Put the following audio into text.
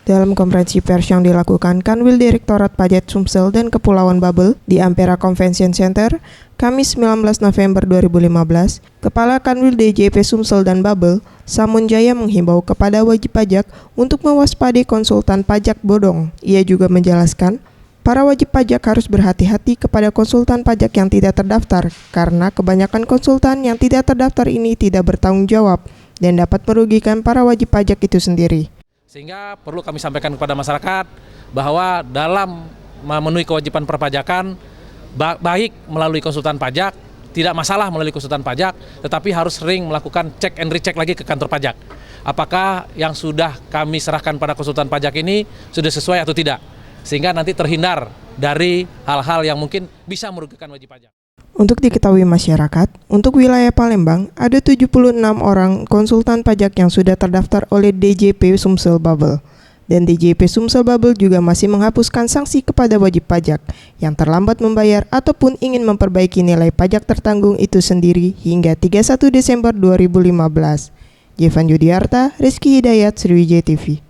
Dalam konferensi pers yang dilakukan Kanwil Direktorat Pajak Sumsel dan Kepulauan Babel di Ampera Convention Center, Kamis 19 November 2015, Kepala Kanwil DJP Sumsel dan Babel, Samun Jaya menghimbau kepada wajib pajak untuk mewaspadai konsultan pajak bodong. Ia juga menjelaskan, para wajib pajak harus berhati-hati kepada konsultan pajak yang tidak terdaftar, karena kebanyakan konsultan yang tidak terdaftar ini tidak bertanggung jawab dan dapat merugikan para wajib pajak itu sendiri. Sehingga perlu kami sampaikan kepada masyarakat bahwa dalam memenuhi kewajiban perpajakan, baik melalui konsultan pajak, tidak masalah melalui konsultan pajak, tetapi harus sering melakukan cek and recheck lagi ke kantor pajak. Apakah yang sudah kami serahkan pada konsultan pajak ini sudah sesuai atau tidak, sehingga nanti terhindar dari hal-hal yang mungkin bisa merugikan wajib pajak. Untuk diketahui masyarakat, untuk wilayah Palembang ada 76 orang konsultan pajak yang sudah terdaftar oleh DJP Sumsel Babel. Dan DJP Sumsel Babel juga masih menghapuskan sanksi kepada wajib pajak yang terlambat membayar ataupun ingin memperbaiki nilai pajak tertanggung itu sendiri hingga 31 Desember 2015. Jevan Yudiarta, Rizky Hidayat, Sriwijaya TV.